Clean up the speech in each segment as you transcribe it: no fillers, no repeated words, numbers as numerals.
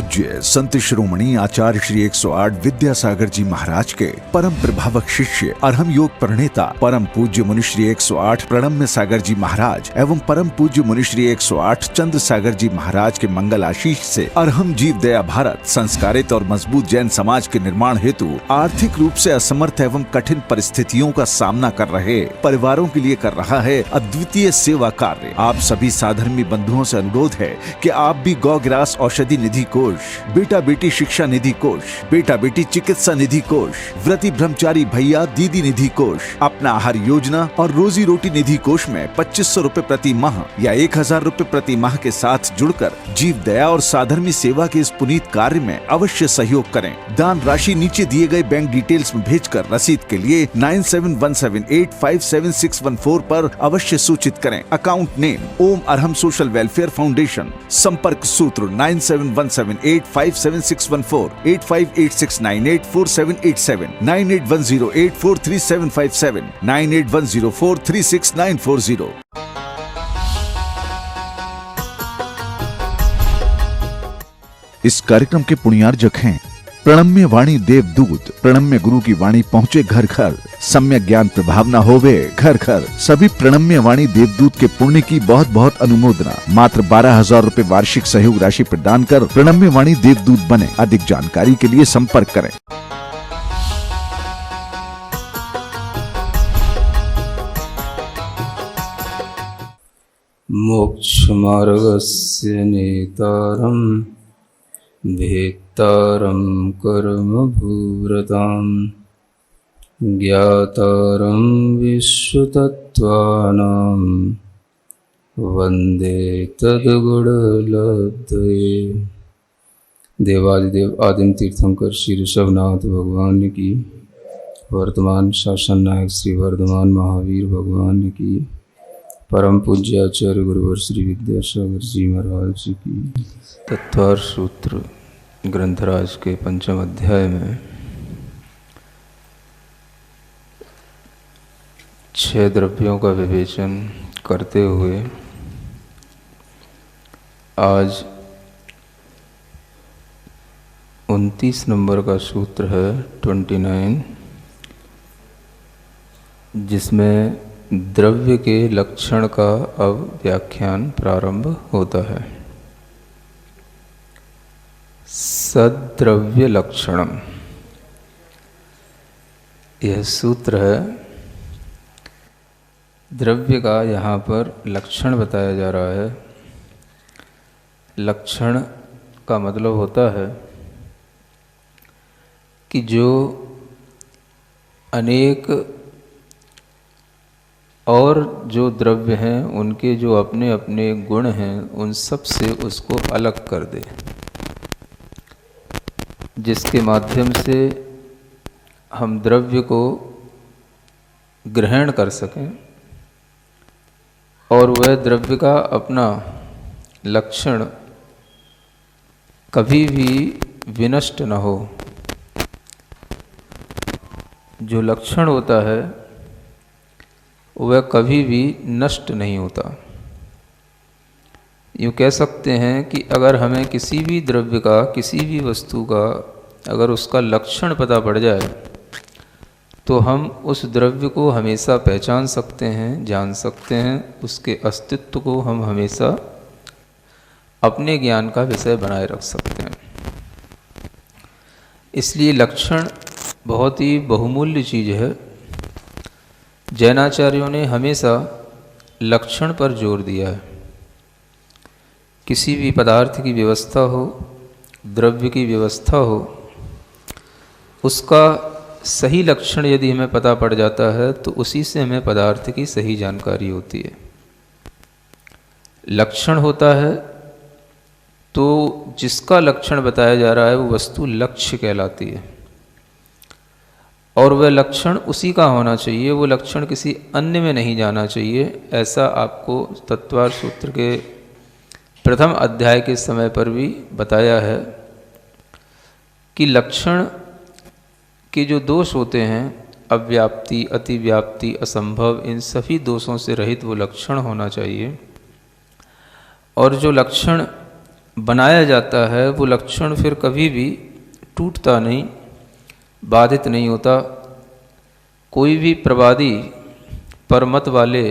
पूज्य संत श्रोमणी आचार्य श्री 108 विद्यासागर जी महाराज के परम प्रभावक शिष्य अरहम योग प्रणेता परम पूज्य मुनि श्री 108 प्रणम्य सागर जी महाराज एवं परम पूज्य मुनि श्री 108 चंद्र सागर जी महाराज के मंगल आशीष से अरहम जीव दया भारत संस्कारित और मजबूत जैन समाज के निर्माण हेतु आर्थिक रूप से असमर्थ एवं कठिन परिस्थितियों का सामना कर रहे परिवारों के लिए कर रहा है अद्वितीय सेवा कार्य। आप सभी साधर्मी बंधुओं से अनुरोध है कि आप भी गौ ग्रास औषधि निधि कोष, बेटा बेटी शिक्षा निधि कोष, बेटा बेटी चिकित्सा निधि कोष, व्रती ब्रह्मचारी भैया दीदी निधि कोष, अपना आहार योजना और रोजी रोटी निधि कोष में 2500 रूपए प्रति माह या 1000 रूपए प्रति माह के साथ जुड़कर जीव दया और साधर्मी सेवा के इस पुनीत कार्य में अवश्य सहयोग करें। दान राशि नीचे दिए गए बैंक डिटेल्स में भेजकर रसीद के लिए 9717857614 पर अवश्य सूचित करें। अकाउंट नेम ओम अरहम सोशल वेलफेयर फाउंडेशन। संपर्क सूत्र 9717857614, 8586984787, 9810843757, 9810436940। इस कार्यक्रम के पुण्यार्जक हैं प्रणम्य वाणी देवदूत। प्रणम्य गुरु की वाणी पहुँचे घर घर, सम्यक ज्ञान प्रभावना होवे घर घर। सभी प्रणम्य वाणी देवदूत के पुण्य की बहुत बहुत अनुमोदना। मात्र 12,000 रूपए वार्षिक सहयोग राशि प्रदान कर प्रणम्य वाणी देवदूत बने। अधिक जानकारी के लिए संपर्क करें। मोक्ष मार्गस्य नेतारं भेत्तारं कर्म भूव्रतां ज्ञातारं विश्वतत्त्वानां वन्दे तद्गुणलब्धये। देवादिदेव आदिम तीर्थंकर श्री ऋषभनाथ भगवान की, वर्तमान शासन नायक श्री वर्धमान महावीर भगवान की, परम पूज्य आचार्य गुरुवर श्री विद्यासागर जी महाराज की। तत्वार सूत्र ग्रंथराज के पंचम अध्याय में 6 द्रव्यों का विवेचन करते हुए आज 29 नंबर का सूत्र है 29, जिसमें द्रव्य के लक्षण का अब व्याख्यान प्रारंभ होता है। सद्द्रव्य लक्षणम, यह सूत्र है। द्रव्य का यहाँ पर लक्षण बताया जा रहा है। लक्षण का मतलब होता है कि जो अनेक और जो द्रव्य हैं उनके जो अपने अपने गुण हैं उन सब से उसको अलग कर दे, जिसके माध्यम से हम द्रव्य को ग्रहण कर सकें और वह द्रव्य का अपना लक्षण कभी भी विनष्ट न हो। जो लक्षण होता है वह कभी भी नष्ट नहीं होता। यूँ कह सकते हैं कि अगर हमें किसी भी द्रव्य का, किसी भी वस्तु का अगर उसका लक्षण पता पड़ जाए तो हम उस द्रव्य को हमेशा पहचान सकते हैं, जान सकते हैं। उसके अस्तित्व को हम हमेशा अपने ज्ञान का विषय बनाए रख सकते हैं। इसलिए लक्षण बहुत ही बहुमूल्य चीज़ है। जैनाचार्यों ने हमेशा लक्षण पर जोर दिया है। किसी भी पदार्थ की व्यवस्था हो, द्रव्य की व्यवस्था हो, उसका सही लक्षण यदि हमें पता पड़ जाता है तो उसी से हमें पदार्थ की सही जानकारी होती है। लक्षण होता है तो जिसका लक्षण बताया जा रहा है वो वस्तु लक्ष्य कहलाती है और वह लक्षण उसी का होना चाहिए, वो लक्षण किसी अन्य में नहीं जाना चाहिए। ऐसा आपको तत्वार सूत्र के प्रथम अध्याय के समय पर भी बताया है कि लक्षण के जो दोष होते हैं, अव्याप्ति, अतिव्याप्ति, असंभव, इन सभी दोषों से रहित वो लक्षण होना चाहिए। और जो लक्षण बनाया जाता है वो लक्षण फिर कभी भी टूटता नहीं, बाधित नहीं होता। कोई भी प्रवादी परमत वाले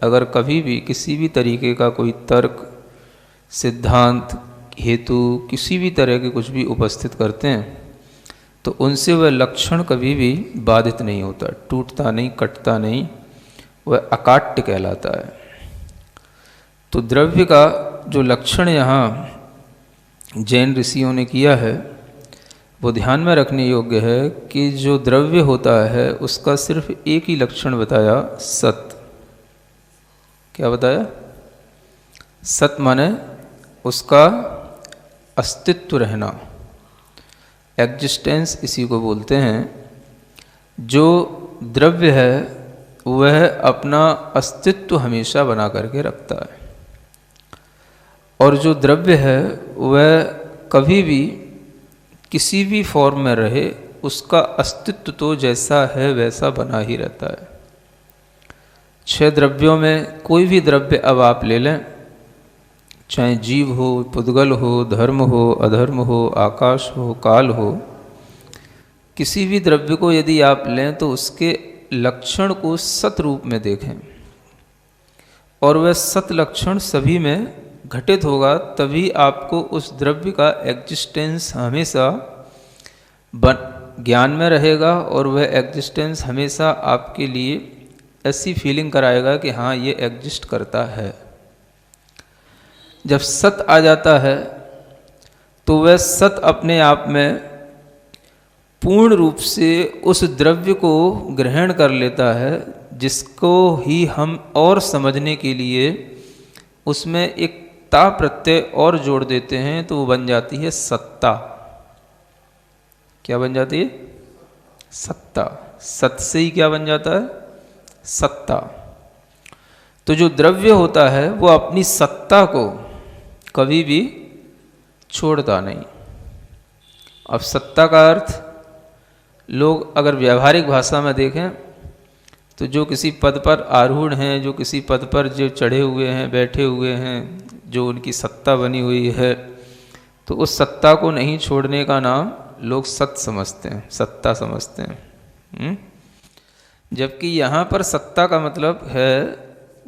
अगर कभी भी किसी भी तरीके का कोई तर्क, सिद्धांत, हेतु किसी भी तरह के कुछ भी उपस्थित करते हैं तो उनसे वह लक्षण कभी भी बाधित नहीं होता, टूटता नहीं, कटता नहीं, वह अकाट्य कहलाता है। तो द्रव्य का जो लक्षण यहाँ जैन ऋषियों ने किया है वो ध्यान में रखने योग्य है कि जो द्रव्य होता है उसका सिर्फ एक ही लक्षण बताया, सत। क्या बताया? सत माने उसका अस्तित्व रहना, एग्जिस्टेंस इसी को बोलते हैं। जो द्रव्य है वह अपना अस्तित्व हमेशा बना करके रखता है, और जो द्रव्य है वह कभी भी किसी भी फॉर्म में रहे उसका अस्तित्व तो जैसा है वैसा बना ही रहता है। 6 द्रव्यों में कोई भी द्रव्य अब आप ले लें, चाहे जीव हो, पुद्गल हो, धर्म हो, अधर्म हो, आकाश हो, काल हो, किसी भी द्रव्य को यदि आप लें तो उसके लक्षण को सत रूप में देखें, और वह सत लक्षण सभी में घटित होगा, तभी आपको उस द्रव्य का एग्जिस्टेंस हमेशा ज्ञान में रहेगा, और वह एग्जिस्टेंस हमेशा आपके लिए ऐसी फीलिंग कराएगा कि हाँ ये एग्जिस्ट करता है। जब सत आ जाता है तो वह सत अपने आप में पूर्ण रूप से उस द्रव्य को ग्रहण कर लेता है, जिसको ही हम और समझने के लिए उसमें एक ता प्रत्यय और जोड़ देते हैं तो वो बन जाती है सत्ता। क्या बन जाती है? सत्ता। सत से ही क्या बन जाता है? सत्ता। तो जो द्रव्य होता है वो अपनी सत्ता को कभी भी छोड़ता नहीं। अब सत्ता का अर्थ लोग अगर व्यावहारिक भाषा में देखें तो जो किसी पद पर आरूढ़ हैं, जो किसी पद पर जो चढ़े हुए हैं, बैठे हुए हैं, जो उनकी सत्ता बनी हुई है, तो उस सत्ता को नहीं छोड़ने का नाम लोग सत समझते हैं, सत्ता समझते हैं। जबकि यहाँ पर सत्ता का मतलब है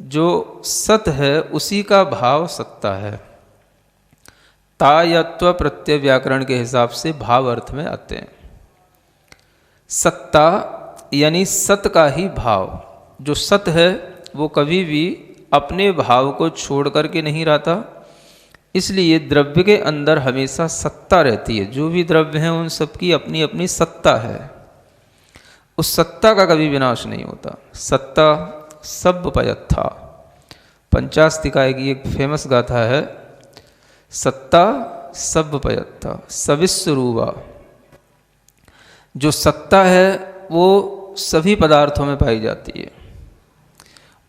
जो सत है उसी का भाव सत्ता है। तायत्व प्रत्यय व्याकरण के हिसाब से भाव अर्थ में आते हैं। सत्ता यानी सत का ही भाव। जो सत है वो कभी भी अपने भाव को छोड़ करके नहीं रहता, इसलिए द्रव्य के अंदर हमेशा सत्ता रहती है। जो भी द्रव्य हैं उन सबकी अपनी अपनी सत्ता है, उस सत्ता का कभी विनाश नहीं होता। सत्ता सब पयत्था, पंचास्तिकाय की एक फेमस गाथा है, सत्ता सब पयत्था सविस्वरूपा। जो सत्ता है वो सभी पदार्थों में पाई जाती है,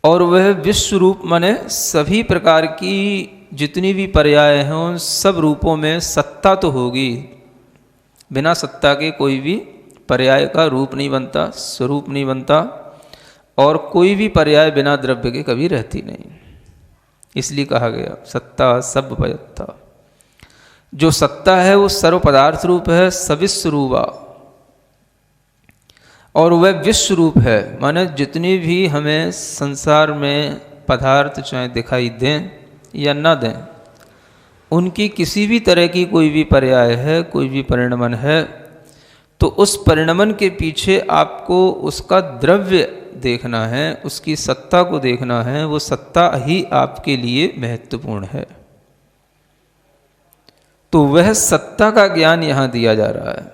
और वह विश्व रूप माने सभी प्रकार की जितनी भी पर्याय हैं उन सब रूपों में सत्ता तो होगी। बिना सत्ता के कोई भी पर्याय का रूप नहीं बनता, स्वरूप नहीं बनता, और कोई भी पर्याय बिना द्रव्य के कभी रहती नहीं। इसलिए कहा गया सत्ता सब पयत्था। जो सत्ता है वो सर्व पदार्थ रूप है, सविस्वरूपा, और वह विश्व रूप है। माने जितनी भी हमें संसार में पदार्थ चाहे दिखाई दें या न दें, उनकी किसी भी तरह की कोई भी पर्याय है, कोई भी परिणमन है, तो उस परिणमन के पीछे आपको उसका द्रव्य देखना है, उसकी सत्ता को देखना है। वो सत्ता ही आपके लिए महत्वपूर्ण है। तो वह सत्ता का ज्ञान यहाँ दिया जा रहा है।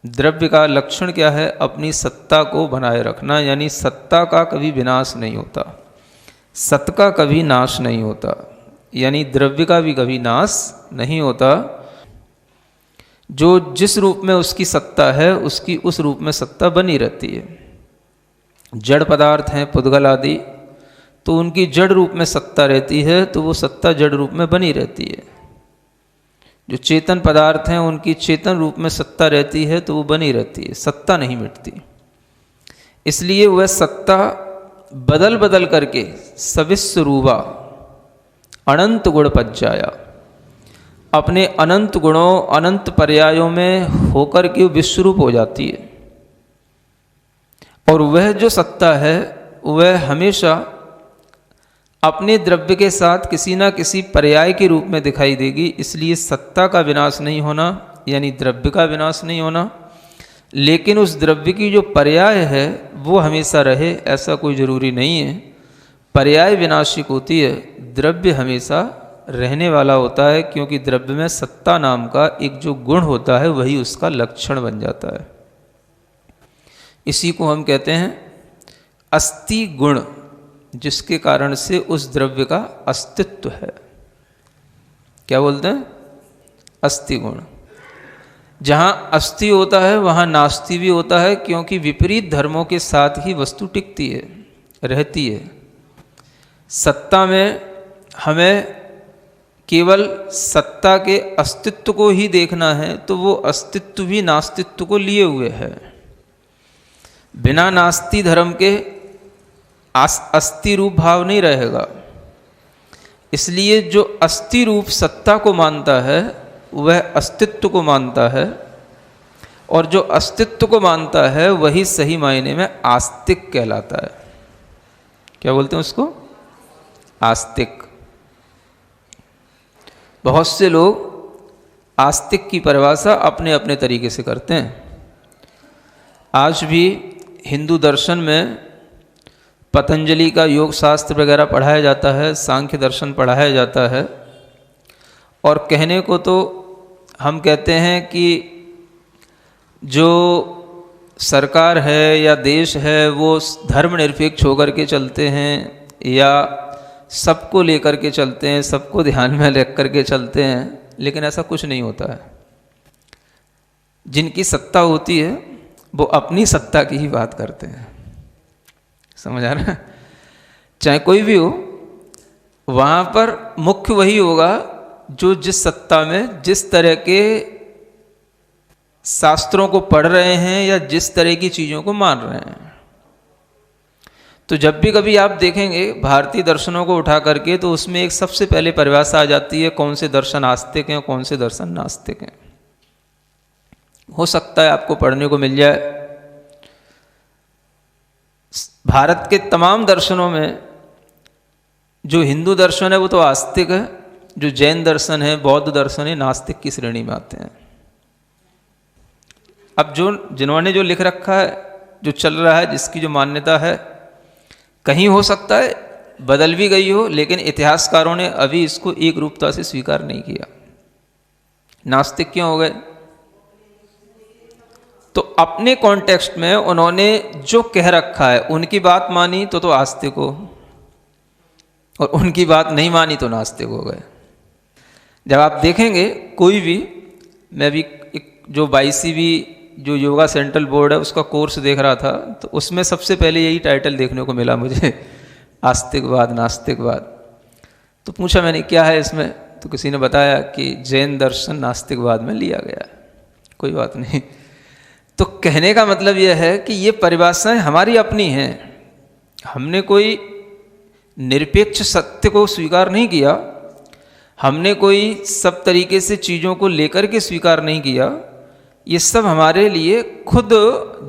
द्रव्य का लक्षण क्या है? अपनी सत्ता को बनाए रखना, यानी सत्ता का कभी विनाश नहीं होता, सत का कभी नाश नहीं होता, यानी द्रव्य का भी कभी नाश नहीं होता। जो जिस रूप में उसकी सत्ता है उसकी उस रूप में सत्ता बनी रहती है। जड़ पदार्थ हैं पुद्गल आदि, तो उनकी जड़ रूप में सत्ता रहती है, तो वो सत्ता जड़ रूप में बनी रहती है। जो चेतन पदार्थ हैं उनकी चेतन रूप में सत्ता रहती है, तो वो बनी रहती है, सत्ता नहीं मिटती। इसलिए वह सत्ता बदल बदल करके सविस्वरूपा अनंत गुण पज्जाया, अपने अनंत गुणों अनंत पर्यायों में होकर के विश्वरूप हो जाती है। और वह जो सत्ता है वह हमेशा अपने द्रव्य के साथ किसी न किसी पर्याय के रूप में दिखाई देगी। इसलिए सत्ता का विनाश नहीं होना यानी द्रव्य का विनाश नहीं होना, लेकिन उस द्रव्य की जो पर्याय है वो हमेशा रहे ऐसा कोई ज़रूरी नहीं है। पर्याय विनाशिक होती है, द्रव्य हमेशा रहने वाला होता है, क्योंकि द्रव्य में सत्ता नाम का एक जो गुण होता है वही उसका लक्षण बन जाता है। इसी को हम कहते हैं अस्ति गुण, जिसके कारण से उस द्रव्य का अस्तित्व है। क्या बोलते हैं? अस्ति गुण। जहाँ अस्ति होता है वहाँ नास्ति भी होता है, क्योंकि विपरीत धर्मों के साथ ही वस्तु टिकती है, रहती है। सत्ता में हमें केवल सत्ता के अस्तित्व को ही देखना है, तो वो अस्तित्व भी नास्तित्व को लिए हुए है। बिना नास्ति धर्म के अस्ति रूप भाव नहीं रहेगा। इसलिए जो अस्ति रूप सत्ता को मानता है वह अस्तित्व को मानता है, और जो अस्तित्व को मानता है वही सही मायने में आस्तिक कहलाता है। क्या बोलते हैं उसको? आस्तिक। बहुत से लोग आस्तिक की परिभाषा अपने अपने तरीके से करते हैं। आज भी हिंदू दर्शन में पतंजलि का योग शास्त्र वगैरह पढ़ाया जाता है, सांख्य दर्शन पढ़ाया जाता है, और कहने को तो हम कहते हैं कि जो सरकार है या देश है वो धर्मनिरपेक्ष होकर के चलते हैं या सबको लेकर के चलते हैं, सबको ध्यान में रख करके चलते हैं, लेकिन ऐसा कुछ नहीं होता है। जिनकी सत्ता होती है वो अपनी सत्ता की ही बात करते हैं। समझ आ रहा है? चाहे कोई भी हो, वहाँ पर मुख्य वही होगा जो जिस सत्ता में जिस तरह के शास्त्रों को पढ़ रहे हैं या जिस तरह की चीज़ों को मान रहे हैं। तो जब भी कभी आप देखेंगे भारतीय दर्शनों को उठा करके, तो उसमें एक सबसे पहले परिभाषा आ जाती है कौन से दर्शन आस्तिक हैं, कौन से दर्शन नास्तिक हैं। हो सकता है आपको पढ़ने को मिल जाए। भारत के तमाम दर्शनों में जो हिंदू दर्शन है वो तो आस्तिक है, जो जैन दर्शन है, बौद्ध दर्शन है, नास्तिक की श्रेणी में आते हैं। अब जिन्होंने जो लिख रखा है, जो चल रहा है, जिसकी जो मान्यता है, कहीं हो सकता है बदल भी गई हो, लेकिन इतिहासकारों ने अभी इसको एक रूपता से स्वीकार नहीं किया। नास्तिक क्यों हो गए? तो अपने कॉन्टेक्स्ट में उन्होंने जो कह रखा है उनकी बात मानी तो आस्तिक हो, और उनकी बात नहीं मानी तो नास्तिक हो गए। जब आप देखेंगे कोई भी, मैं भी एक जो 22वीं जो योगा सेंट्रल बोर्ड है उसका कोर्स देख रहा था, तो उसमें सबसे पहले यही टाइटल देखने को मिला मुझे, आस्तिकवाद नास्तिकवाद। तो पूछा मैंने क्या है इसमें, तो किसी ने बताया कि जैन दर्शन नास्तिकवाद में लिया गया है। कोई बात नहीं। तो कहने का मतलब यह है कि ये परिभाषाएं हमारी अपनी हैं। हमने कोई निरपेक्ष सत्य को स्वीकार नहीं किया, हमने कोई सब तरीके से चीज़ों को लेकर के स्वीकार नहीं किया। ये सब हमारे लिए खुद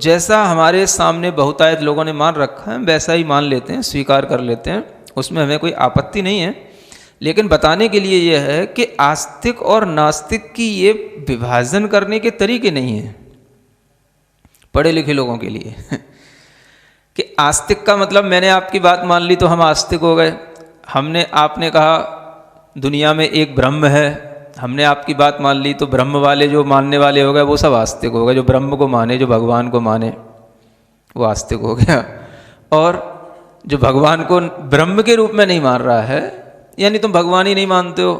जैसा हमारे सामने बहुतायत लोगों ने मान रखा है वैसा ही मान लेते हैं, स्वीकार कर लेते हैं, उसमें हमें कोई आपत्ति नहीं है। लेकिन बताने के लिए यह है कि आस्तिक और नास्तिक की ये विभाजन करने के तरीके नहीं हैं पढ़े लिखे लोगों के लिए कि आस्तिक का मतलब मैंने आपकी बात मान ली तो हम आस्तिक हो गए। आपने कहा दुनिया में एक ब्रह्म है, हमने आपकी बात मान ली तो ब्रह्म वाले जो मानने वाले हो गए वो सब आस्तिक हो गए। जो ब्रह्म को माने, जो भगवान को माने, वो आस्तिक हो गया। और जो भगवान को ब्रह्म के रूप में नहीं मान रहा है, यानी तुम भगवान ही नहीं मानते हो,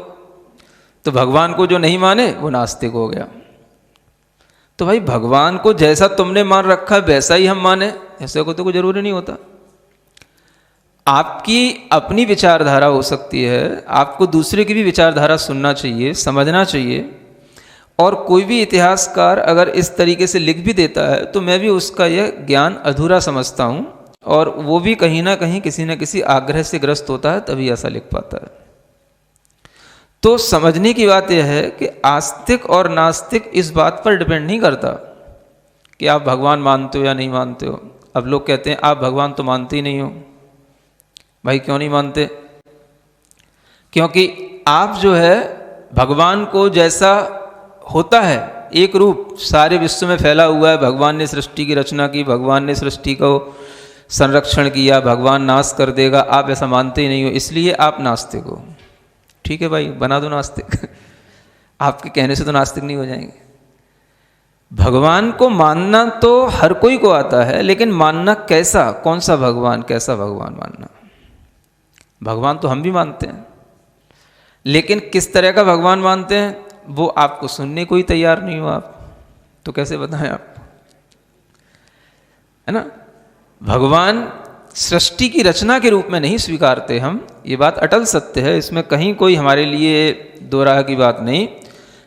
तो भगवान को जो नहीं माने वो नास्तिक हो गया। तो भाई भगवान को जैसा तुमने मान रखा है वैसा ही हम माने, ऐसे को तो कोई जरूरी नहीं होता। आपकी अपनी विचारधारा हो सकती है, आपको दूसरे की भी विचारधारा सुनना चाहिए, समझना चाहिए। और कोई भी इतिहासकार अगर इस तरीके से लिख भी देता है तो मैं भी उसका यह ज्ञान अधूरा समझता हूँ, और वो भी कहीं ना कहीं किसी न किसी आग्रह से ग्रस्त होता है तभी ऐसा लिख पाता है। तो समझने की बात यह है कि आस्तिक और नास्तिक इस बात पर डिपेंड नहीं करता कि आप भगवान मानते हो या नहीं मानते हो। अब लोग कहते हैं आप भगवान तो मानते ही नहीं हो। भाई क्यों नहीं मानते? क्योंकि आप जो है भगवान को जैसा होता है एक रूप सारे विश्व में फैला हुआ है, भगवान ने सृष्टि की रचना की, भगवान ने सृष्टि को संरक्षण किया, भगवान नाश कर देगा, आप ऐसा मानते ही नहीं हो, इसलिए आप नास्तिक हो। ठीक है भाई, बना दो नास्तिक आपके कहने से तो नास्तिक नहीं हो जाएंगे। भगवान को मानना तो हर कोई को आता है, लेकिन मानना कैसा, कौन सा भगवान, कैसा भगवान मानना। भगवान तो हम भी मानते हैं, लेकिन किस तरह का भगवान मानते हैं वो आपको सुनने को ही तैयार नहीं हो आप, तो कैसे बताएं आप, है ना। भगवान सृष्टि की रचना के रूप में नहीं स्वीकारते हम, ये बात अटल सत्य है, इसमें कहीं कोई हमारे लिए दो राह की बात नहीं।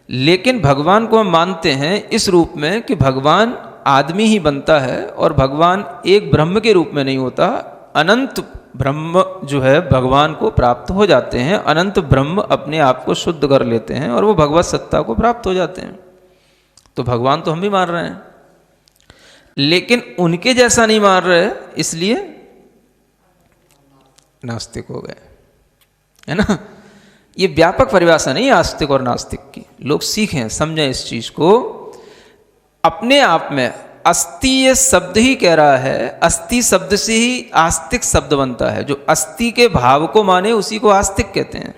लेकिन भगवान को हम मानते हैं इस रूप में कि भगवान आदमी ही बनता है और भगवान एक ब्रह्म के रूप में नहीं होता, अनंत ब्रह्म जो है भगवान को प्राप्त हो जाते हैं, अनंत ब्रह्म अपने आप को शुद्ध कर लेते हैं और वो भगवत सत्ता को प्राप्त हो जाते हैं। तो भगवान तो हम भी मान रहे हैं, लेकिन उनके जैसा नहीं मान रहे, इसलिए नास्तिक हो गए, है ना। ये व्यापक परिभाषा नहीं है आस्तिक और नास्तिक की, लोग सीखें समझें इस चीज को। अपने आप में अस्ति ये शब्द ही कह रहा है, अस्ति शब्द से ही आस्तिक शब्द बनता है। जो अस्ति के भाव को माने उसी को आस्तिक कहते हैं।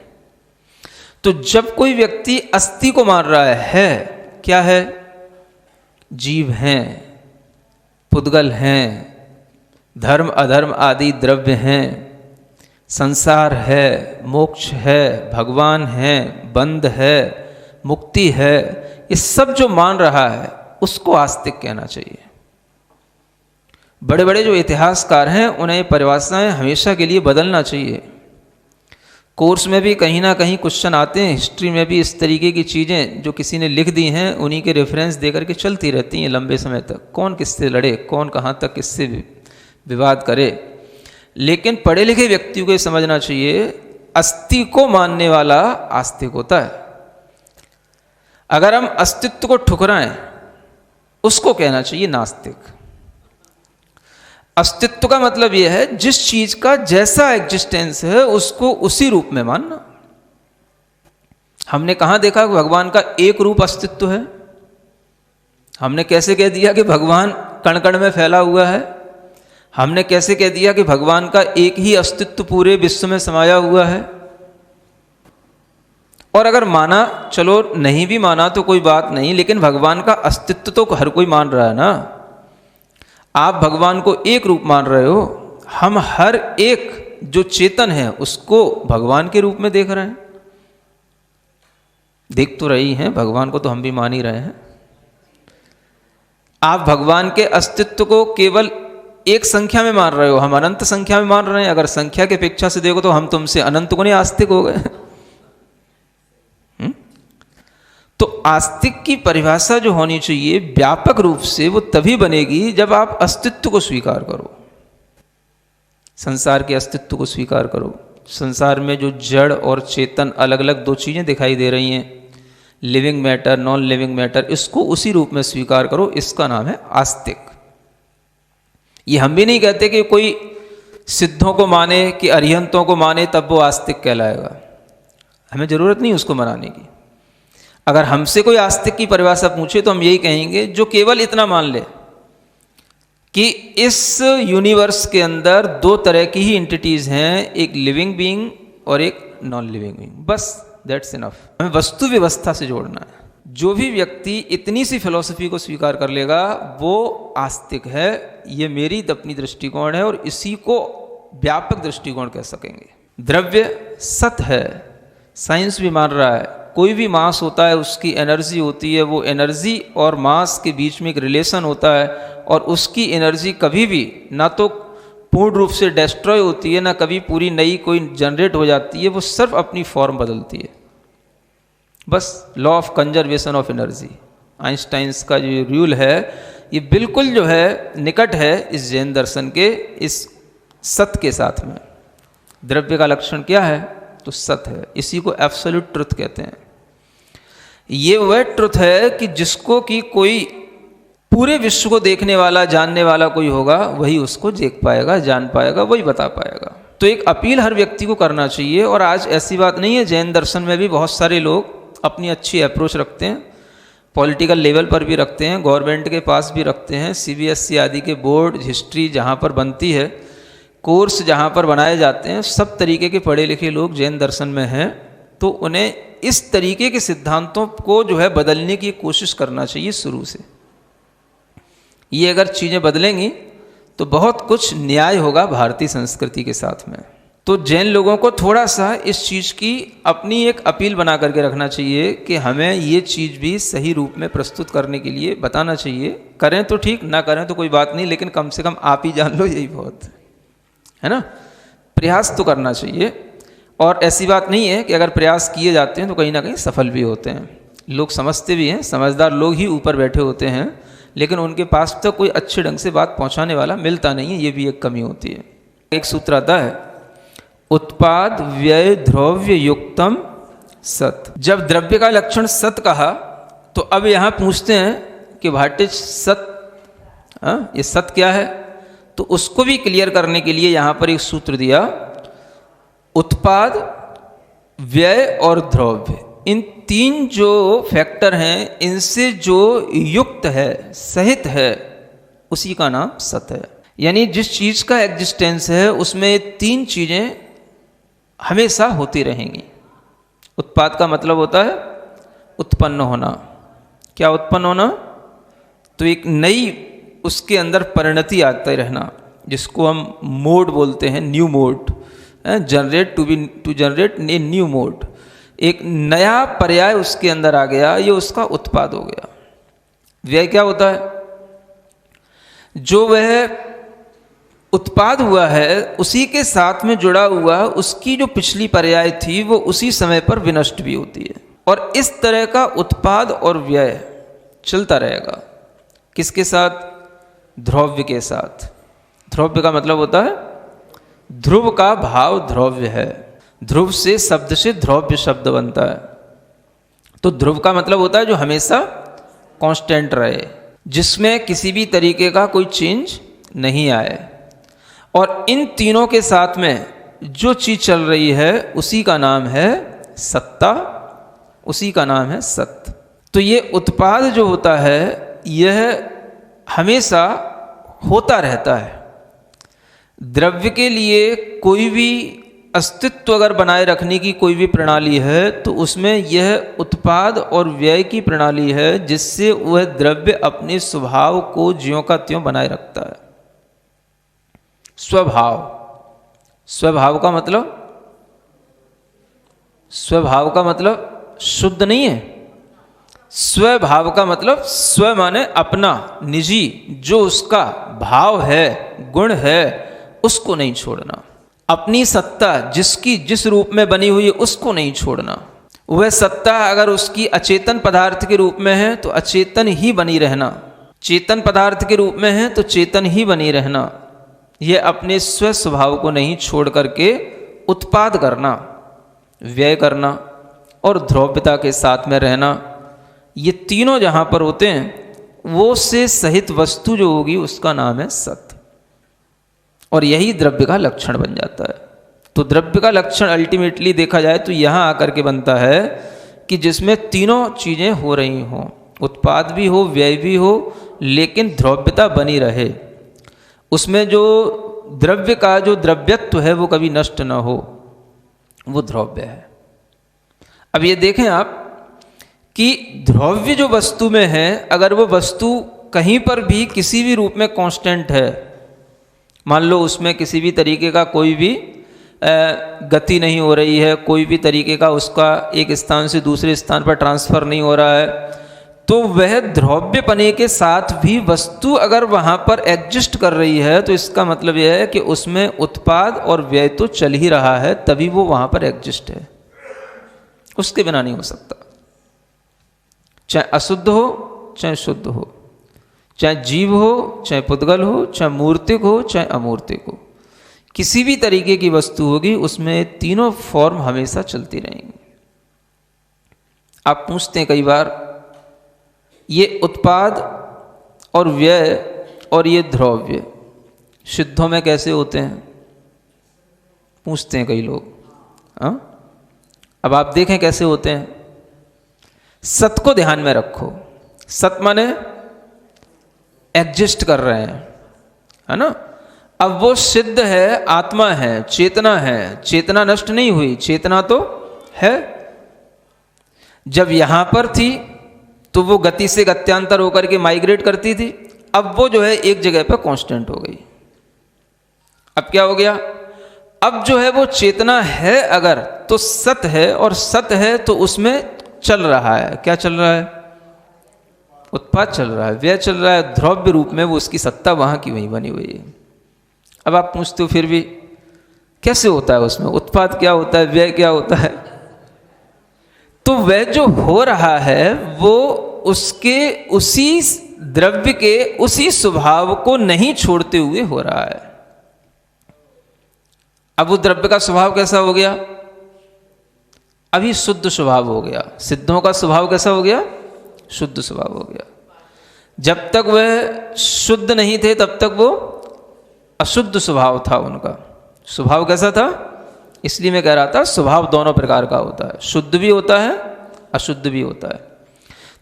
तो जब कोई व्यक्ति अस्ति को मान रहा है, क्या है, जीव हैं, पुद्गल हैं, धर्म अधर्म आदि द्रव्य हैं, संसार है, मोक्ष है, भगवान है, बंध है, मुक्ति है, ये सब जो मान रहा है उसको आस्तिक कहना चाहिए। बड़े बड़े जो इतिहासकार हैं उन्हें परिभाषाएं हमेशा के लिए बदलना चाहिए। कोर्स में भी कहीं ना कहीं क्वेश्चन आते हैं, हिस्ट्री में भी इस तरीके की चीज़ें जो किसी ने लिख दी हैं उन्हीं के रेफरेंस दे करके चलती रहती हैं लंबे समय तक। कौन किससे लड़े, कौन कहाँ तक किससे विवाद करे। लेकिन पढ़े लिखे व्यक्तियों को समझना चाहिए अस्ति को मानने वाला आस्तिक होता है। अगर हम अस्तित्व को ठुकराएं उसको कहना चाहिए नास्तिक। अस्तित्व का मतलब यह है जिस चीज का जैसा एग्जिस्टेंस है उसको उसी रूप में मानना। हमने कहां देखा कि भगवान का एक रूप अस्तित्व है? हमने कैसे कह दिया कि भगवान कण कण में फैला हुआ है? हमने कैसे कह दिया कि भगवान का एक ही अस्तित्व पूरे विश्व में समाया हुआ है? और अगर माना, चलो नहीं भी माना तो कोई बात नहीं, लेकिन भगवान का अस्तित्व तो हर कोई मान रहा है ना। आप भगवान को एक रूप मान रहे हो, हम हर एक जो चेतन है उसको भगवान के रूप में देख रहे हैं। देख तो रही हैं, भगवान को तो हम भी मान ही रहे हैं। आप भगवान के अस्तित्व को केवल एक संख्या में मान रहे हो, हम अनंत संख्या में मान रहे हैं। अगर संख्या की अपेक्षा से देखो तो हम तुमसे अनंत को नहीं आस्तिक हो गए। तो आस्तिक की परिभाषा जो होनी चाहिए व्यापक रूप से वो तभी बनेगी जब आप अस्तित्व को स्वीकार करो, संसार के अस्तित्व को स्वीकार करो। संसार में जो जड़ और चेतन अलग अलग दो चीजें दिखाई दे रही हैं, living matter, non living matter, इसको उसी रूप में स्वीकार करो। इसका नाम है आस्तिक। ये हम भी नहीं कहते कि कोई सिद्धों को माने कि अरिहंतों को माने तब वो आस्तिक कहलाएगा। हमें जरूरत नहीं उसको मनाने की। अगर हमसे कोई आस्तिक की परिभाषा पूछे तो हम यही कहेंगे जो केवल इतना मान ले कि इस यूनिवर्स के अंदर दो तरह की ही एंटिटीज हैं, एक लिविंग बीइंग और एक नॉन लिविंग बीइंग, बस दैट्स इनफ। हमें वस्तु व्यवस्था से जोड़ना है। जो भी व्यक्ति इतनी सी फिलॉसफी को स्वीकार कर लेगा वो आस्तिक है। ये मेरी अपनी दृष्टिकोण है और इसी को व्यापक दृष्टिकोण कह सकेंगे। द्रव्य सत है, साइंस भी मान रहा है। कोई भी मास होता है उसकी एनर्जी होती है, वो एनर्जी और मास के बीच में एक रिलेशन होता है और उसकी एनर्जी कभी भी ना तो पूर्ण रूप से डिस्ट्रॉय होती है ना कभी पूरी नई कोई जनरेट हो जाती है, वो सिर्फ अपनी फॉर्म बदलती है। बस law of conservation of energy, Einstein's का जो रूल है ये बिल्कुल जो है निकट है इस जैन दर्शन के इस सत्य के साथ में। द्रव्य का लक्षण क्या है? तो तो सत है। इसी को एब्सोल्यूट ट्रुथ कहते हैं। ये वह ट्रुथ है कि जिसको कि कोई पूरे विश्व को देखने वाला, जानने वाला कोई होगा, वही उसको देख पाएगा, जान पाएगा, वही बता पाएगा। तो एक अपील हर व्यक्ति को करना चाहिए। और आज ऐसी बात नहीं है, जैन दर्शन में भी बहुत सारे लोग अपनी अच्छी अप्रोच रखते हैं, पॉलिटिकल लेवल पर भी रखते हैं, गवर्नमेंट के पास भी रखते हैं। CBSE आदि के बोर्ड, हिस्ट्री जहाँ पर बनती है, कोर्स जहाँ पर बनाए जाते हैं, सब तरीके के पढ़े लिखे लोग जैन दर्शन में हैं। तो उन्हें इस तरीके के सिद्धांतों को जो है बदलने की कोशिश करना चाहिए शुरू से। ये अगर चीज़ें बदलेंगी तो बहुत कुछ न्याय होगा भारतीय संस्कृति के साथ में। तो जैन लोगों को थोड़ा सा इस चीज़ की अपनी एक अपील बना करके रखना चाहिए कि हमें ये चीज़ भी सही रूप में प्रस्तुत करने के लिए बताना चाहिए। करें तो ठीक, ना करें तो कोई बात नहीं, लेकिन कम से कम आप ही जान लो, यही बहुत है ना। प्रयास तो करना चाहिए। और ऐसी बात नहीं है कि अगर प्रयास किए जाते हैं तो कहीं ना कहीं सफल भी होते हैं। लोग समझते भी हैं, समझदार लोग ही ऊपर बैठे होते हैं, लेकिन उनके पास तो कोई अच्छे ढंग से बात पहुंचाने वाला मिलता नहीं है। ये भी एक कमी होती है। एक सूत्र आता है, उत्पाद व्यय द्रव्य युक्तम सत। जब द्रव्य का लक्षण सत कहा तो अब यहाँ पूछते हैं कि व्हाट इज सत, ये सत क्या है। तो उसको भी क्लियर करने के लिए यहाँ पर एक सूत्र दिया, उत्पाद, व्यय और द्रव्य, इन तीन जो फैक्टर हैं, इनसे जो युक्त है, सहित है, उसी का नाम सत है। यानी जिस चीज़ का एग्जिस्टेंस है उसमें ये तीन चीज़ें हमेशा होती रहेंगी। उत्पाद का मतलब होता है उत्पन्न होना। क्या उत्पन्न होना? तो एक नई उसके अंदर परिणति आते रहना, जिसको हम मोड बोलते हैं, new mode, generate to generate a new mode. एक नया पर्याय उसके अंदर आ गया, ये उसका उत्पाद हो गया। व्यय क्या होता है? जो वह उत्पाद हुआ है उसी के साथ में जुड़ा हुआ उसकी जो पिछली पर्याय थी वो उसी समय पर विनष्ट भी होती है। और इस तरह का उत्पाद और व्यय चलता रहेगा। किसके साथ? ध्रुव्य के साथ। ध्रुव्य का मतलब होता है, ध्रुव का भाव ध्रुव्य है। ध्रुव से शब्द से ध्रुव्य शब्द बनता है। तो ध्रुव का मतलब होता है जो हमेशा कांस्टेंट रहे, जिसमें किसी भी तरीके का कोई चेंज नहीं आए। और इन तीनों के साथ में जो चीज चल रही है उसी का नाम है सत्ता, उसी का नाम है सत्य। तो ये उत्पाद जो होता है यह हमेशा होता रहता है। द्रव्य के लिए कोई भी अस्तित्व अगर बनाए रखने की कोई भी प्रणाली है तो उसमें यह उत्पाद और व्यय की प्रणाली है, जिससे वह द्रव्य अपने स्वभाव को ज्यों का त्यों बनाए रखता है। स्वभाव, स्वभाव का मतलब, स्वभाव का मतलब शुद्ध नहीं है। स्वभाव का मतलब स्व माने अपना, निजी, जो उसका भाव है, गुण है, उसको नहीं छोड़ना। अपनी सत्ता जिसकी जिस रूप में बनी हुई है उसको नहीं छोड़ना। वह सत्ता अगर उसकी अचेतन पदार्थ के रूप में है तो अचेतन ही बनी रहना, चेतन पदार्थ के रूप में है तो चेतन ही बनी रहना। यह अपने स्व स्वभाव को नहीं छोड़ करके उत्पाद करना, व्यय करना और ध्रुवता के साथ में रहना। ये तीनों जहाँ पर होते हैं वो से सहित वस्तु जो होगी उसका नाम है सत्य। और यही द्रव्य का लक्षण बन जाता है। तो द्रव्य का लक्षण अल्टीमेटली देखा जाए तो यहाँ आकर के बनता है कि जिसमें तीनों चीज़ें हो रही हों, उत्पाद भी हो, व्यय भी हो, लेकिन ध्रुवता बनी रहे। उसमें जो द्रव्य का जो द्रव्यत्व है वो कभी नष्ट न हो, वो ध्रुव्य है। अब ये देखें आप कि ध्रुव्य जो वस्तु में है, अगर वो वस्तु कहीं पर भी किसी भी रूप में कांस्टेंट है, मान लो उसमें किसी भी तरीके का कोई भी गति नहीं हो रही है, कोई भी तरीके का उसका एक स्थान से दूसरे स्थान पर ट्रांसफर नहीं हो रहा है, तो वह ध्रुव्यपने के साथ भी वस्तु अगर वहाँ पर एग्जिस्ट कर रही है तो इसका मतलब यह है कि उसमें उत्पाद और व्यय तो चल ही रहा है, तभी वो वहाँ पर एग्जिस्ट है। उसके बिना नहीं हो सकता। चाहे अशुद्ध हो चाहे शुद्ध हो, चाहे जीव हो चाहे पुद्गल हो, चाहे मूर्तिक हो चाहे अमूर्तिक हो, किसी भी तरीके की वस्तु होगी उसमें तीनों फॉर्म हमेशा चलती रहेंगी। आप पूछते हैं कई बार, ये उत्पाद और व्यय और ये द्रव्य सिद्धों में कैसे होते हैं, पूछते हैं कई लोग। हाँ, अब आप देखें कैसे होते हैं। सत को ध्यान में रखो। सत माने एग्जिस्ट कर रहे हैं, है ना। अब वो सिद्ध है, आत्मा है, चेतना है, चेतना नष्ट नहीं हुई, चेतना तो है। जब यहां पर थी तो वो गति से गत्यांतर होकर के माइग्रेट करती थी, अब वो जो है एक जगह पर कांस्टेंट हो गई। अब क्या हो गया, अब जो है वो चेतना है अगर तो सत है, और सत है तो उसमें चल रहा है। क्या चल रहा है, उत्पाद चल रहा है, व्यय चल रहा है, द्रव्य रूप में वो उसकी सत्ता वहां की वहीं बनी हुई है। अब आप पूछते हो फिर भी कैसे होता है, उसमें उत्पाद क्या होता है, व्यय क्या होता है। तो वह जो हो रहा है वो उसके उसी द्रव्य के उसी स्वभाव को नहीं छोड़ते हुए हो रहा है। अब वो द्रव्य का स्वभाव कैसा हो गया, अभी शुद्ध स्वभाव हो गया। सिद्धों का स्वभाव कैसा हो गया, शुद्ध स्वभाव हो गया। जब तक वह शुद्ध नहीं थे तब तक वो अशुद्ध स्वभाव था उनका। स्वभाव कैसा था, इसलिए मैं कह रहा था स्वभाव दोनों प्रकार का होता है, शुद्ध भी होता है, अशुद्ध भी होता है।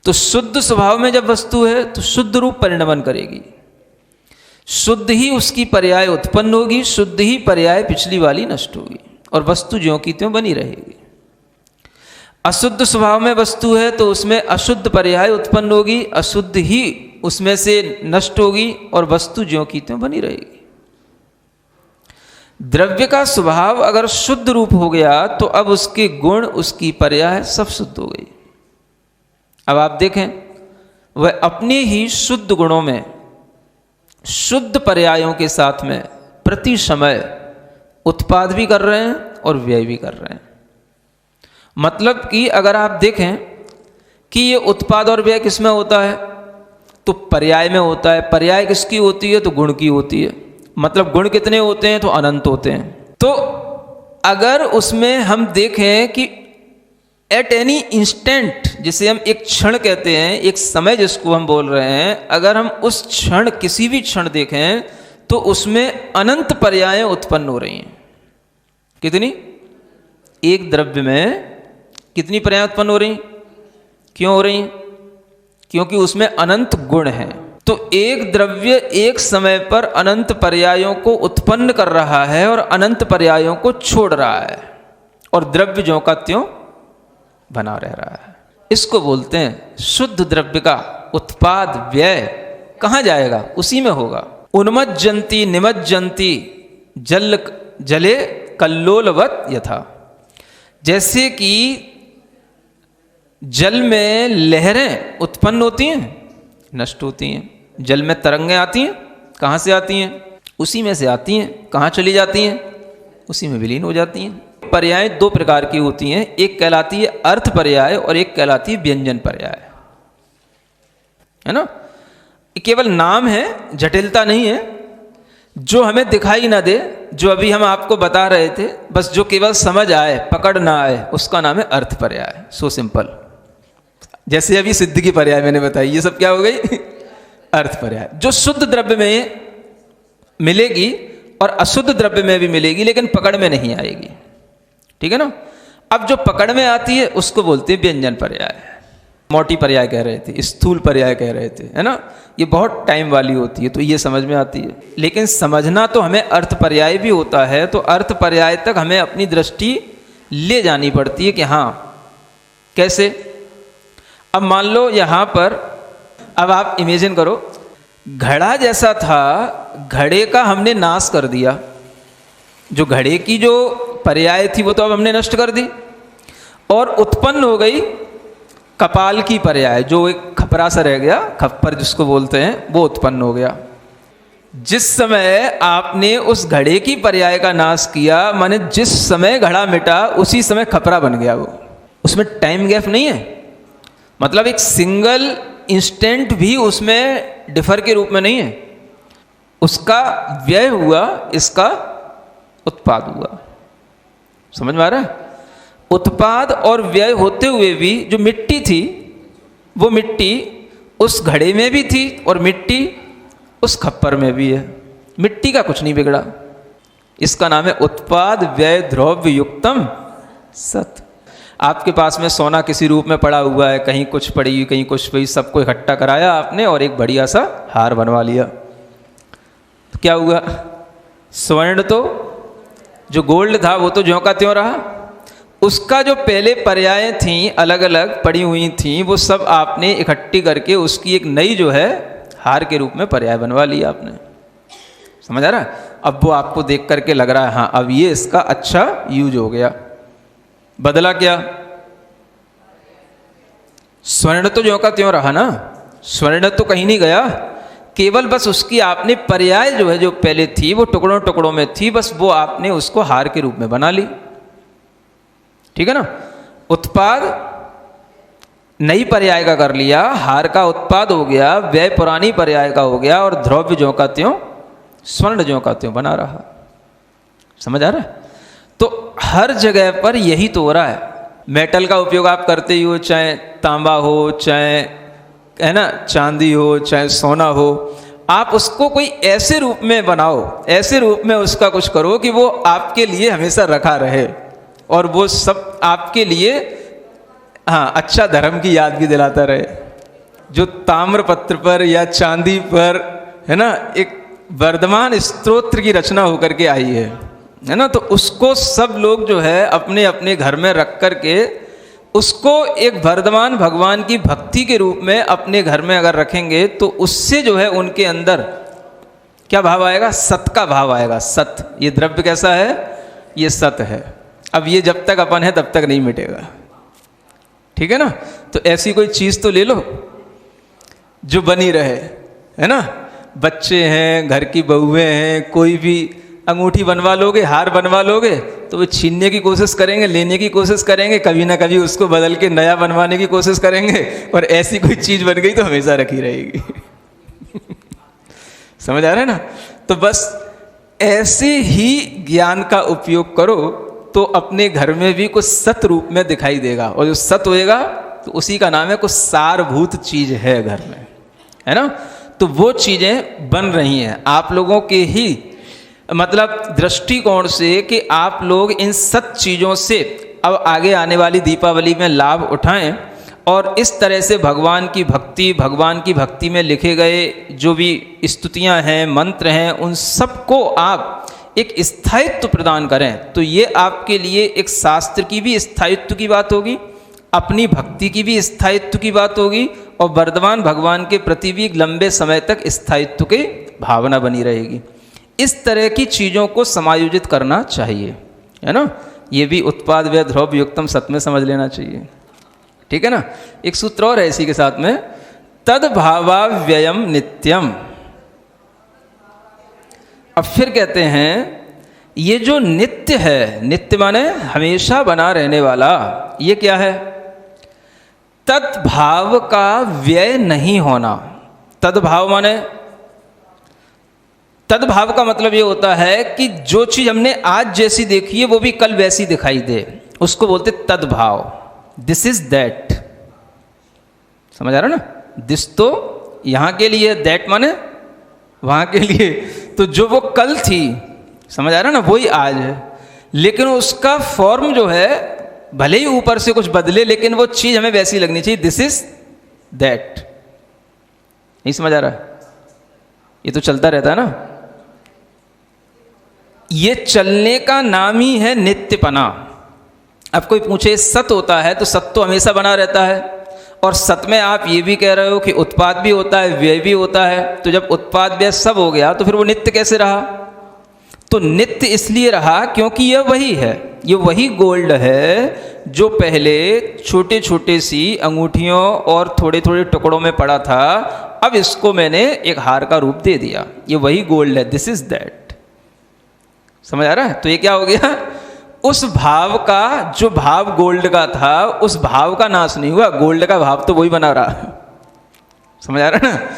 तो शुद्ध स्वभाव में जब वस्तु है तो शुद्ध रूप परिणमन करेगी, शुद्ध ही उसकी पर्याय उत्पन्न होगी, शुद्ध ही पर्याय पिछली वाली नष्ट होगी, और वस्तु ज्यों की त्यों बनी रहेगी। अशुद्ध स्वभाव में वस्तु है तो उसमें अशुद्ध पर्याय उत्पन्न होगी, अशुद्ध ही उसमें से नष्ट होगी, और वस्तु ज्यों की त्यों बनी रहेगी। द्रव्य का स्वभाव अगर शुद्ध रूप हो गया तो अब उसके गुण, उसकी पर्याय सब शुद्ध हो गई। अब आप देखें, वह अपने ही शुद्ध गुणों में शुद्ध पर्यायों के साथ में प्रति समय उत्पाद भी कर रहे हैं और व्यय भी कर रहे हैं। मतलब कि अगर आप देखें कि ये उत्पाद और व्यय किस में होता है, तो पर्याय में होता है। पर्याय किसकी होती है, तो गुण की होती है। मतलब गुण कितने होते हैं, तो अनंत होते हैं। तो अगर उसमें हम देखें कि एट एनी इंस्टेंट, जिसे हम एक क्षण कहते हैं, एक समय जिसको हम बोल रहे हैं, अगर हम उस क्षण किसी भी क्षण देखें तो उसमें अनंत पर्याय उत्पन्न हो रही हैं। कितनी, एक द्रव्य में कितनी पर्याय उत्पन्न हो रही, क्यों हो रही, क्योंकि उसमें अनंत गुण हैं। तो एक द्रव्य एक समय पर अनंत पर्यायों को उत्पन्न कर रहा है और अनंत पर्यायों को छोड़ रहा है, और द्रव्य ज्यों का त्यों बना रह रहा है। इसको बोलते हैं शुद्ध द्रव्य का उत्पाद व्यय कहाँ जाएगा, उसी में होगा। उन्मज्जन्ति निमज्जन्ति जले कल्लोलवत यथा। जैसे कि जल में लहरें उत्पन्न होती हैं, नष्ट होती हैं। जल में तरंगें आती हैं, कहाँ से आती हैं, उसी में से आती हैं। कहाँ चली जाती हैं, उसी में विलीन हो जाती हैं। पर्याय दो प्रकार की होती हैं, एक कहलाती है अर्थ पर्याय और एक कहलाती है व्यंजन पर्याय, है ना। केवल नाम है, जटिलता नहीं है। जो हमें दिखाई ना दे, जो अभी हम आपको बता रहे थे, बस जो केवल समझ आए, पकड़ ना आए, उसका नाम है अर्थ पर्याय। So simple. जैसे अभी सिद्ध की पर्याय मैंने बताई, ये सब क्या हो गई, अर्थ पर्याय। जो शुद्ध द्रव्य में मिलेगी और अशुद्ध द्रव्य में भी मिलेगी, लेकिन पकड़ में नहीं आएगी, ठीक है ना। अब जो पकड़ में आती है उसको बोलते हैं व्यंजन पर्याय। मोटी पर्याय कह रहे थे, स्थूल पर्याय कह रहे थे, है ना। ये बहुत टाइम वाली होती है, तो ये समझ में आती है। लेकिन समझना तो हमें अर्थ पर्याय भी होता है, तो अर्थ पर्याय तक हमें अपनी दृष्टि ले जानी पड़ती है कि हाँ कैसे। अब मान लो यहाँ पर, अब आप इमेजिन करो, घड़ा जैसा था, घड़े का हमने नाश कर दिया। जो घड़े की जो पर्याय थी वो तो अब हमने नष्ट कर दी, और उत्पन्न हो गई कपाल की पर्याय। जो एक खपरा सा रह गया, खप्पर जिसको बोलते हैं, वो उत्पन्न हो गया। जिस समय आपने उस घड़े की पर्याय का नाश किया, माने जिस समय घड़ा मिटा उसी समय खपरा बन गया वो। उसमें टाइम गैप नहीं है, मतलब एक सिंगल इंस्टेंट भी उसमें डिफर के रूप में नहीं है। उसका व्यय हुआ, इसका उत्पाद हुआ। समझ में आ रहा है? उत्पाद और व्यय होते हुए भी जो मिट्टी थी वो मिट्टी उस घड़े में भी थी और मिट्टी उस खप्पर में भी है। मिट्टी का कुछ नहीं बिगड़ा। इसका नाम है उत्पाद व्यय द्रव्य युक्तम सत। आपके पास में सोना किसी रूप में पड़ा हुआ है, कहीं कुछ पड़ी हुई, कहीं कुछ पड़ी, सबको इकट्ठा कराया आपने और एक बढ़िया सा हार बनवा लिया। तो क्या हुआ? स्वर्ण तो जो गोल्ड था वो तो ज्यों का त्यों रहा। उसका जो पहले पर्याय थी अलग अलग पड़ी हुई थी वो सब आपने इकट्ठी करके उसकी एक नई जो है हार के रूप में पर्याय बनवा लिया आपने। समझ आ रहा है? अब वो आपको देख करके लग रहा है हाँ अब ये इसका अच्छा यूज हो गया। बदला क्या? स्वर्ण तो ज्यों का त्यों रहा ना, स्वर्ण तो कहीं नहीं गया, केवल बस उसकी आपने पर्याय जो है जो पहले थी वो टुकड़ों टुकड़ों में थी, बस वो आपने उसको हार के रूप में बना ली। ठीक है ना? उत्पाद नई पर्याय का कर लिया, हार का उत्पाद हो गया, व्यय पुरानी पर्याय का हो गया और द्रव्य ज्यों का त्यों स्वर्ण ज्यों का त्यों बना रहा। समझ आ रहा है? तो हर जगह पर यही तो हो रहा है। मेटल का उपयोग आप करते ही हो, चाहे तांबा हो, चाहे है ना चांदी हो, चाहे सोना हो, आप उसको कोई ऐसे रूप में बनाओ, ऐसे रूप में उसका कुछ करो कि वो आपके लिए हमेशा रखा रहे और वो सब आपके लिए हाँ अच्छा धर्म की याद भी दिलाता रहे। जो ताम्रपत्र पर या चांदी पर है ना एक वर्धमान स्तोत्र की रचना होकर के आई है ना, तो उसको सब लोग जो है अपने अपने घर में रख करके उसको एक वर्धमान भगवान की भक्ति के रूप में अपने घर में अगर रखेंगे तो उससे जो है उनके अंदर क्या भाव आएगा? सत का भाव आएगा। सत, ये द्रव्य कैसा है? ये सत है। अब ये जब तक अपन है तब तक नहीं मिटेगा। ठीक है ना? तो ऐसी कोई चीज तो ले लो जो बनी रहे, है ना? बच्चे हैं, घर की बहुएं हैं, कोई भी अंगूठी बनवा लोगे, हार बनवा लोगे तो वो छीनने की कोशिश करेंगे, लेने की कोशिश करेंगे, कभी ना कभी उसको बदल के नया बनवाने की कोशिश करेंगे और ऐसी कोई चीज बन गई तो हमेशा रखी रहेगी। समझ आ रहा है ना? तो बस ऐसे ही ज्ञान का उपयोग करो तो अपने घर में भी कुछ सत रूप में दिखाई देगा और जो सत होएगा तो उसी का नाम है कुछ सारभूत चीज है घर में, है ना? तो वो चीजें बन रही हैं आप लोगों के ही मतलब दृष्टिकोण से कि आप लोग इन सत चीजों से अब आगे आने वाली दीपावली में लाभ उठाएं और इस तरह से भगवान की भक्ति में लिखे गए जो भी स्तुतियां हैं, मंत्र हैं, उन सबको आप एक स्थायित्व प्रदान करें। तो ये आपके लिए एक शास्त्र की भी स्थायित्व की बात होगी, अपनी भक्ति की भी स्थायित्व की बात होगी और वर्धमान भगवान के प्रति भी लंबे समय तक स्थायित्व की भावना बनी रहेगी। इस तरह की चीज़ों को समायोजित करना चाहिए, है ना? ये भी उत्पाद व्यय द्रव्य युक्तम सत में समझ लेना चाहिए। ठीक है ना? एक सूत्र और है इसी के साथ में, तद भावा व्ययम नित्यम। अब फिर कहते हैं ये जो नित्य है, नित्य माने हमेशा बना रहने वाला, ये क्या है? तद्भाव का व्यय नहीं होना। तद्भाव माने, तद्भाव का मतलब ये होता है कि जो चीज हमने आज जैसी देखी है वो भी कल वैसी दिखाई दे, उसको बोलते तद्भाव। This is that. समझ आ रहा ना? दिस तो यहां के लिए, दैट माने वहां के लिए। तो जो वो कल थी, समझ आ रहा ना, वही आज है, लेकिन उसका फॉर्म जो है भले ही ऊपर से कुछ बदले लेकिन वो चीज हमें वैसी लगनी चाहिए। This is that. नहीं समझ आ रहा है? ये तो चलता रहता है ना। ये चलने का नाम ही है नित्यपना। अब कोई पूछे सत होता है तो सत तो हमेशा बना रहता है, और सत में आप ये भी कह रहे हो कि उत्पाद भी होता है, व्यय भी होता है। तो जब उत्पाद व्यय सब हो गया तो फिर वो नित्य कैसे रहा? तो नित्य इसलिए रहा क्योंकि यह वही है, ये वही गोल्ड है जो पहले छोटे छोटे सी अंगूठियों और थोड़े थोड़े टुकड़ों में पड़ा था, अब इसको मैंने एक हार का रूप दे दिया। ये वही गोल्ड है। This is that. समझ आ रहा है? तो ये क्या हो गया? उस भाव का, जो भाव गोल्ड का था, उस भाव का नाश नहीं हुआ, गोल्ड का भाव तो वही बना रहा। समझ आ रहा है ना?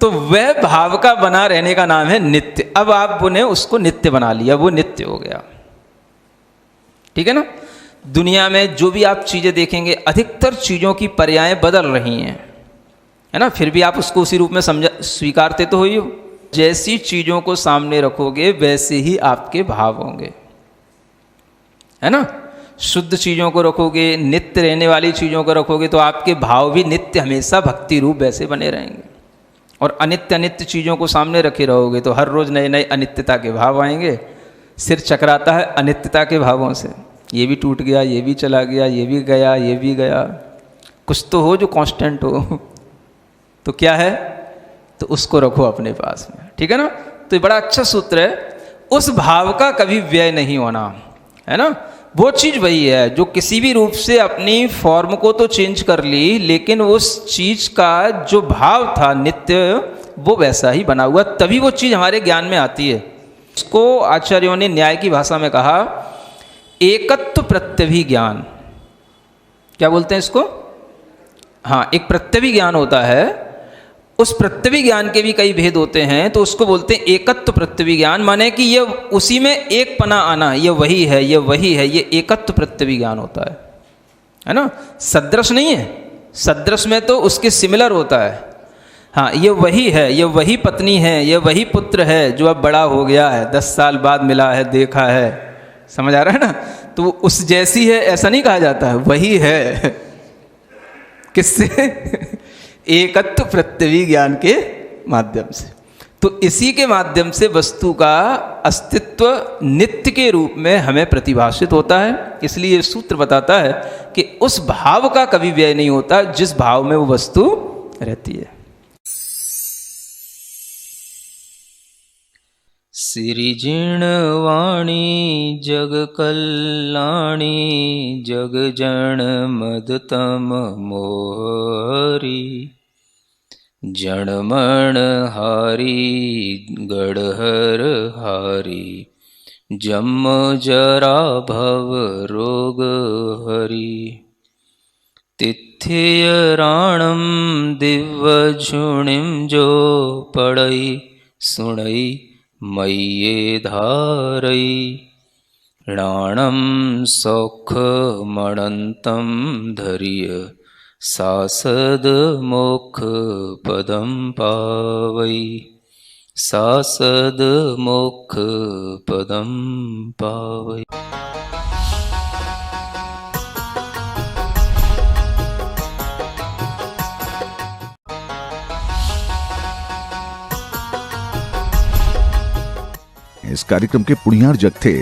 तो वह भाव का बना रहने का नाम है नित्य। अब आपने उसको नित्य बना लिया, वो नित्य हो गया। ठीक है ना। दुनिया में जो भी आप चीज़ें देखेंगे, अधिकतर चीज़ों की पर्यायें बदल रही हैं, है ना, फिर भी आप उसको उसी रूप में स्वीकारते तो ही हो। जैसी चीज़ों को सामने रखोगे वैसे ही आपके भाव होंगे, है ना। शुद्ध चीज़ों को रखोगे, नित्य रहने वाली चीज़ों को रखोगे, तो आपके भाव भी नित्य हमेशा भक्ति रूप वैसे बने रहेंगे। और अनित्य अनित्य चीज़ों को सामने रखे रहोगे तो हर रोज़ नए नए अनित्यता के भाव आएंगे। सिर चकराता है अनित्यता के भावों से, ये भी टूट गया, ये भी चला गया, ये भी गया, ये भी गया। कुछ तो हो जो कांस्टेंट हो, तो क्या है, तो उसको रखो अपने पास में, ठीक है ना। तो ये बड़ा अच्छा सूत्र है, उस भाव का कभी व्यय नहीं होना, है ना। वो चीज़ वही है जो किसी भी रूप से अपनी फॉर्म को तो चेंज कर ली, लेकिन उस चीज़ का जो भाव था नित्य वो वैसा ही बना हुआ, तभी वो चीज़ हमारे ज्ञान में आती है। इसको आचार्यों ने न्याय की भाषा में कहा एकत्व प्रत्यभिज्ञान। क्या बोलते हैं इसको? हाँ, एक प्रत्यभिज्ञान होता है, उस प्रत्यभिज्ञान के भी कई भेद होते हैं, तो उसको बोलते हैं एकत्व प्रत्यभिज्ञान। माने कि ये उसी में एक पना आना, ये वही है, ये वही है, ये एकत्व प्रत्यभिज्ञान होता है ना। सदृश नहीं है, सदृश में तो उसके सिमिलर होता है। हाँ, ये वही है, ये वही पत्नी है, ये वही पुत्र है जो अब बड़ा हो गया है, 10 साल बाद मिला है, देखा है, समझ आ रहा है ना। तो उस जैसी है ऐसा नहीं कहा जाता है, वही है। किससे? एकत्व प्रत्यभिज्ञान के माध्यम से। तो इसी के माध्यम से वस्तु का अस्तित्व नित्य के रूप में हमें प्रतिभाषित होता है। इसलिए ये सूत्र बताता है कि उस भाव का कभी व्यय नहीं होता जिस भाव में वो वस्तु रहती है। सिरिजिणवाणी जग कल्याणी जग जन मदतम मोहरी जणमण हारी गढ़हर हारी जम जरा भव रोग हरी तिथ्य राणम दिव्य झुणिम जो पड़ई सुणई मय्ये धारई राणम सौख मणंतम धर्य सासद मोक्ष पदम पावई सासद मोक्ष पदम पावई। इस कार्यक्रम के पुण्यार जग थे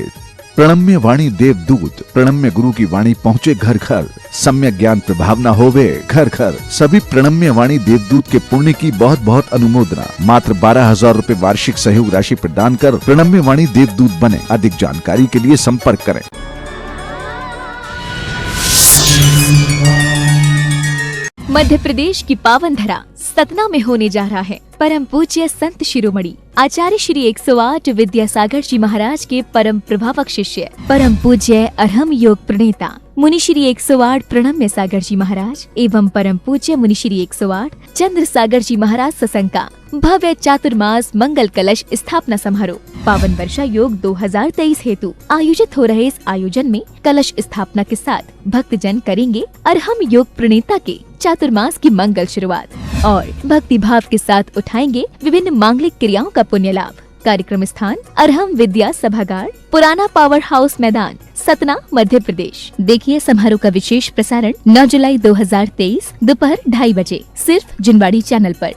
प्रणम्य वाणी देवदूत। प्रणम्य गुरु की वाणी पहुँचे घर घर, सम्यक ज्ञान प्रभावना होवे घर घर। सभी प्रणम्य वाणी देवदूत के पुण्य की बहुत बहुत अनुमोदना। मात्र 12,000 रुपए वार्षिक सहयोग राशि प्रदान कर प्रणम्य वाणी देवदूत बने। अधिक जानकारी के लिए संपर्क करें। मध्य प्रदेश की पावन धरा सतना में होने जा रहा है परम पूज्य संत शिरोमणि आचार्य श्री 108 विद्यासागर जी महाराज के परम प्रभावक शिष्य परम पूज्य अरहम योग प्रणेता मुनि श्री 108 प्रणम्य सागर जी महाराज एवं परम पूज्य मुनि श्री 108 चंद्र सागर जी महाराज सत्संग का भव्य चातुर्मास मंगल कलश स्थापना समारोह पावन वर्षा योग 2023 हेतु आयोजित हो रहे इस आयोजन में कलश स्थापना के साथ भक्तजन करेंगे अरहम योग प्रणेता के चातुर्मास की मंगल शुरुआत और भक्ति भाव के साथ उठाएंगे विभिन्न मांगलिक क्रियाओं का पुण्य लाभ। कार्यक्रम स्थान अरहम विद्या सभागार, पुराना पावर हाउस मैदान, सतना, मध्य प्रदेश। देखिए समारोह का विशेष प्रसारण 9 जुलाई 2023 दोपहर 2:30 बजे सिर्फ जिनवाड़ी चैनल पर।